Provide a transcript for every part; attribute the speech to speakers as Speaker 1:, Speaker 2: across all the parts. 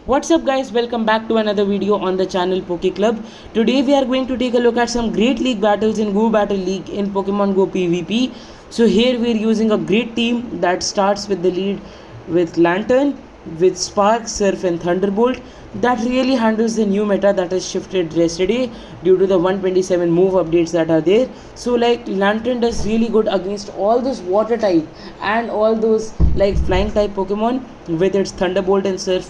Speaker 1: What's up guys, welcome back to another video on the channel Poké Club. Today we are going to take a look at some great league battles in Go Battle League in Pokemon Go PvP. So here we are using a great team that starts with the lead with Lantern, with Spark, Surf and Thunderbolt. That really handles the new meta that has shifted yesterday due to the 127 move updates that are there. So like Lantern does really good against all those water type and all those like flying type Pokemon with its Thunderbolt and Surf,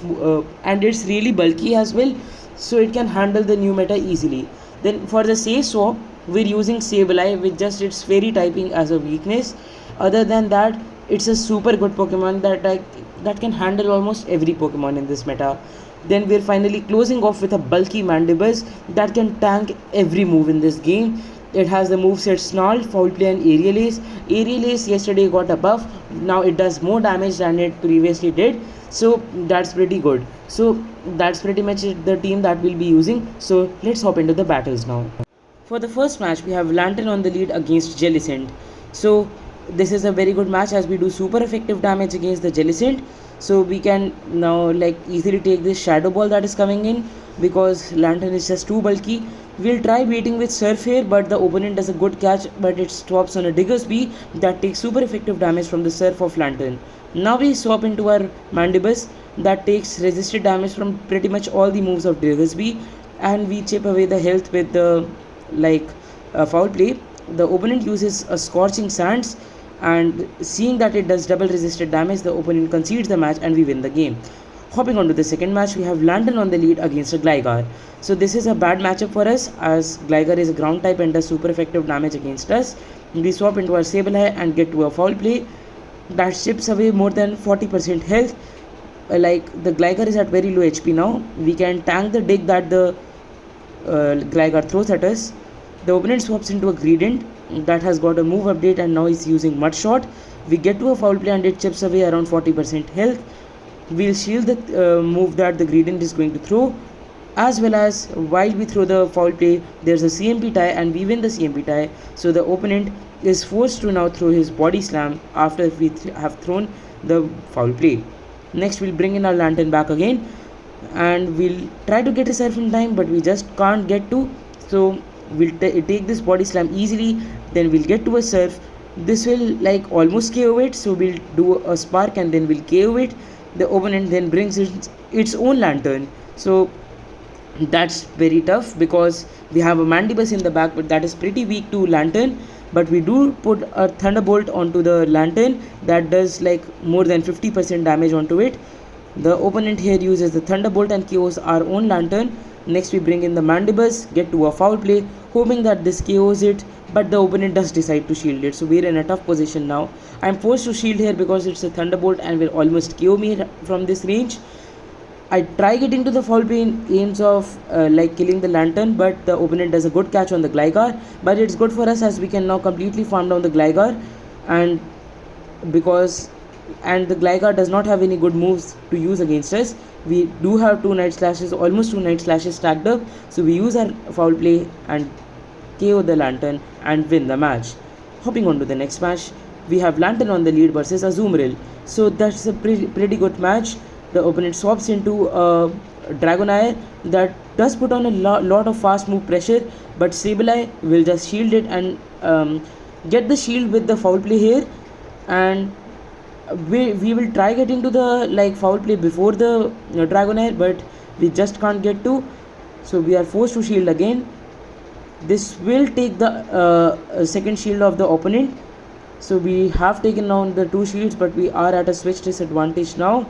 Speaker 1: and it's really bulky as well, so it can handle the new meta easily. Then for the safe swap, we're using Sableye with just its fairy typing as a weakness. Other than that, it's a super good Pokemon that can handle almost every Pokemon in this meta. Then we're finally closing off with a bulky Mandibuzz that can tank every move in this game. It has the moveset Snarl, Foul Play and Aerial Ace. Aerial Ace yesterday got a buff, now it does more damage than it previously did, so that's pretty good. So that's pretty much the team that we'll be using. So let's hop into the battles now. For the first match, we have Lantern on the lead against Jellicent. So this is a very good match as we do super effective damage against the Jellicent. So we can now like easily take this Shadow Ball that is coming in because Lantern is just too bulky. We'll try beating with Surf here, but the opponent does a good catch, but it swaps on a Digger's Bee that takes super effective damage from the Surf of Lantern. Now we swap into our Mandibuzz that takes resisted damage from pretty much all the moves of Digger's Bee, and we chip away the health with the Foul Play. The opponent uses a Scorching Sands, and seeing that it does double resisted damage, the opponent concedes the match and we win the game. Hopping on to the second match, we have Lantern on the lead against a Gligar. So this is a bad matchup for us as Gligar is a ground type and does super effective damage against us. We swap into our Sableye and get to a Foul Play that chips away more than 40% health. Like the Gligar is at very low HP now. We can tank the dig that the Gligar throws at us. The opponent swaps into a Greedent that has got a move update and now is using Mud Shot. We get to a Foul Play and it chips away around 40% health. We'll shield the move that the Greedent is going to throw, as well as while we throw the Foul Play, there's a CMP tie and we win the CMP tie. So the opponent is forced to now throw his Body Slam after we have thrown the Foul Play. Next we'll bring in our Lantern back again and we'll try to get a Surf in time, but we just can't get to. So we'll take this Body Slam easily, then we'll get to a Surf. This will like almost KO it, so we'll do a Spark and then we'll KO it. The opponent then brings its own Lantern, so that's very tough because we have a Mandibuzz in the back, but that is pretty weak to Lantern. But we do put a Thunderbolt onto the Lantern that does like more than 50% damage onto it. The opponent here uses the Thunderbolt and KOs our own Lantern. Next we bring in the Mandibuzz, get to a Foul Play, hoping that this KOs it, but the opponent does decide to shield it, so we're in a tough position now. I'm forced to shield here because it's a Thunderbolt and will almost KO me from this range. I try getting to the Foul Play in aims of like killing the Lantern, but the opponent does a good catch on the Gligar. But it's good for us as we can now completely farm down the Gligar, and the Gligar does not have any good moves to use against us. We do have almost two Night Slashes stacked up, so we use our Foul Play and KO the Lantern and win the match. Hopping on to the next match, we have Lantern on the lead versus Azumarill. So that's a pretty good match. The opponent swaps into a Dragonair that does put on a lot of fast move pressure, but Sableye will just shield it and get the shield with the Foul Play here, and we will try getting to the Foul Play before the Dragonair, but we just can't get to, so we are forced to shield again. This will take the second shield of the opponent, so we have taken down the two shields, but we are at a switch disadvantage now.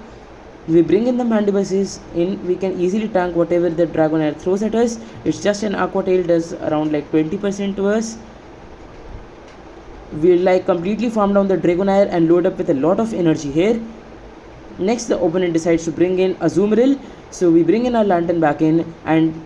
Speaker 1: We bring in the Mandibuzz in, we can easily tank whatever the Dragonair throws at us. It's just an Aqua Tail, does around like 20% to us. We'll like completely farm down the Dragonair and load up with a lot of energy here. Next the opponent decides to bring in Azumarill, so we bring in our Lantern back in and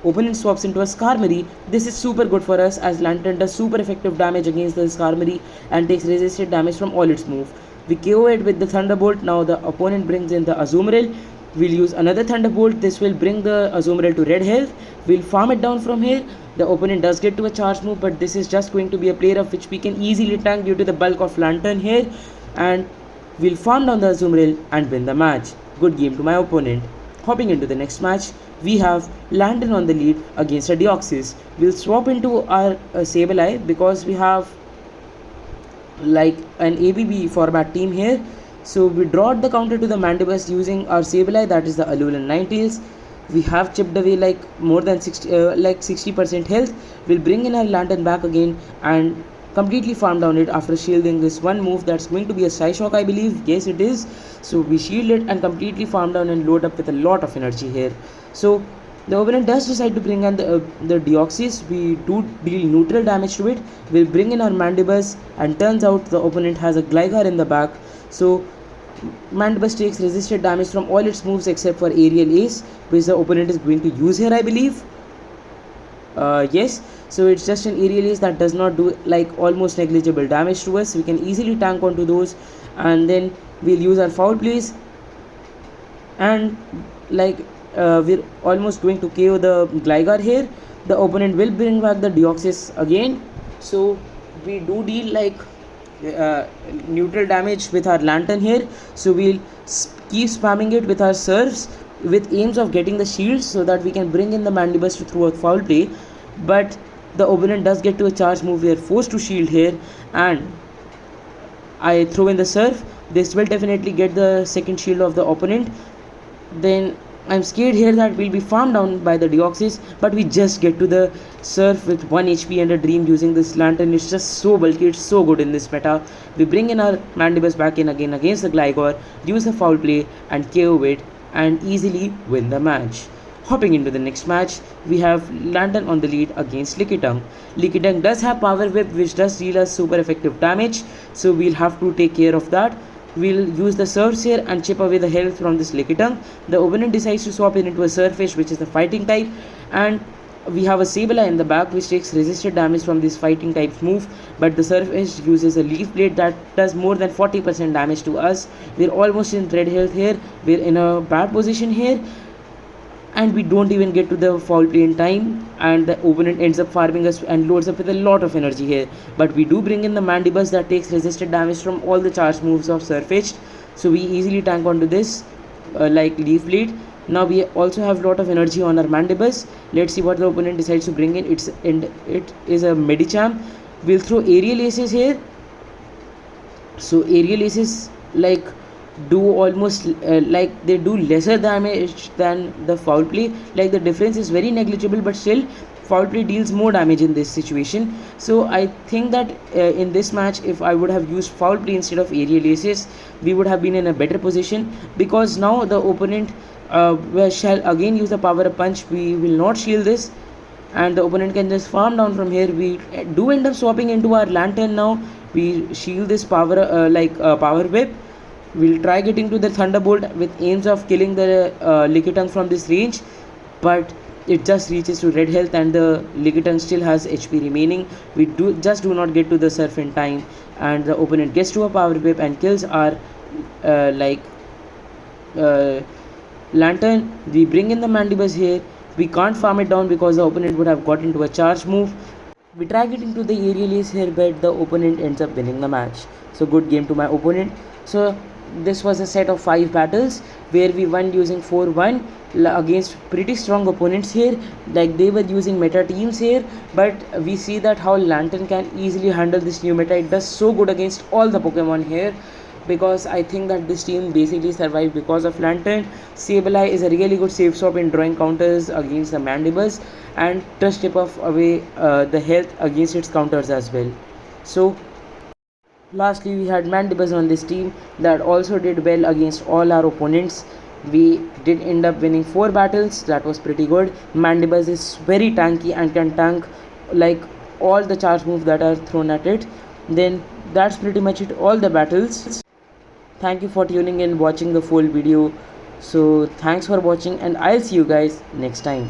Speaker 1: opponent swaps into a Skarmory. This is super good for us as Lantern does super effective damage against the Skarmory and takes resisted damage from all its moves. We KO it with the Thunderbolt. Now the opponent brings in the Azumarill. We'll use another Thunderbolt. This will bring the Azumarill to red health. We'll farm it down from here. The opponent does get to a charge move, but this is just going to be a play rough which we can easily tank due to the bulk of Lantern here, and we'll farm down the Azumarill and win the match. Good game to my opponent. Hopping into the next match, we have Lantern on the lead against a Deoxys. We'll swap into our Sableye because we have like an ABB format team here. So we brought the counter to the Mandibus using our Sableye, that is the Alolan Ninetales. We have chipped away like more than 60% health. We'll bring in our Lantern back again and completely farm down it after shielding this one move that's going to be a Psyshock, I believe. Yes, it is. So we shield it and completely farm down and load up with a lot of energy here. So the opponent does decide to bring in the Deoxys. We do deal neutral damage to it. We'll bring in our Mandibus, and turns out the opponent has a Gligar in the back. So Mandibus takes resisted damage from all its moves except for Aerial Ace, which the opponent is going to use here, I believe. Yes, so it's just an Aerial Ace that does not do like almost negligible damage to us. We can easily tank onto those, and then we'll use our Foul Plays, and like we're almost going to KO the Gligar here. The opponent will bring back the Deoxys again. So we do deal like neutral damage with our Lantern here. So we'll keep spamming it with our Surfs with aims of getting the shields so that we can bring in the Mandibus to throw a Foul Play. But the opponent does get to a charge move. We are forced to shield here, and I throw in the Surf. This will definitely get the second shield of the opponent. Then I'm scared here that we'll be farmed down by the Deoxys, but we just get to the Surf with 1 HP and a Dream using this Lantern. It's just so bulky, it's so good in this meta. We bring in our Mandibus back in again against the Gligar, use the Foul Play and KO it, and easily win the match. Hopping into the next match, we have Lantern on the lead against LeekDuck. LeekDuck does have Power Whip, which does deal us super effective damage, so we'll have to take care of that. We'll use the Surfs here and chip away the health from this LeekDuck. The opponent decides to swap it into a Surfish, which is the fighting type, and we have a Sableye in the back which takes resisted damage from this fighting type move, but the Surfish uses a Leaf Blade that does more than 40% damage to us. We're almost in red health here. We're in a bad position here, and we don't even get to the Foul Play in time, and the opponent ends up farming us and loads up with a lot of energy here. But we do bring in the Mandibus that takes resisted damage from all the charge moves of Surfetched, so we easily tank onto this like Leaf Blade. Now we also have a lot of energy on our Mandibus. Let's see what the opponent decides to bring in. It is a Medicham. We'll throw Aerial Aces here. So Aerial Aces like do almost like they do lesser damage than the Foul Play. Like the difference is very negligible, but still Foul Play deals more damage in this situation. So I think that in this match, if I would have used Foul Play instead of Aerial Aces, we would have been in a better position, because now the opponent shall again use the Power Up Punch. We will not shield this, and the opponent can just farm down from here. We do end up swapping into our Lantern now. We shield this Power Whip. We'll try getting to the Thunderbolt with aims of killing the LeekDuck from this range, but it just reaches to red health and the LeekDuck still has HP remaining. We do not get to the Surf in time, and the opponent gets to a Power Whip and kills our Lantern. We bring in the Mandibus here. We can't farm it down because the opponent would have got into a charge move. We try getting to the Aerial Ace here, but the opponent ends up winning the match. So good game to my opponent. So this was a set of 5 battles where we won using 4-1 against pretty strong opponents here. Like they were using meta teams here, but we see that how Lantern can easily handle this new meta. It does so good against all the Pokemon here, because I think that this team basically survived because of Lantern. Sableye is a really good safe swap in drawing counters against the Mandibus, and does tip off away the health against its counters as well. So lastly, we had Mandibus on this team that also did well against all our opponents. We did end up winning 4 battles. That was pretty good. Mandibus is very tanky and can tank like all the charge moves that are thrown at it. Then that's pretty much it, all the battles. Thank you for tuning in, watching the full video. So thanks for watching, and I'll see you guys next time.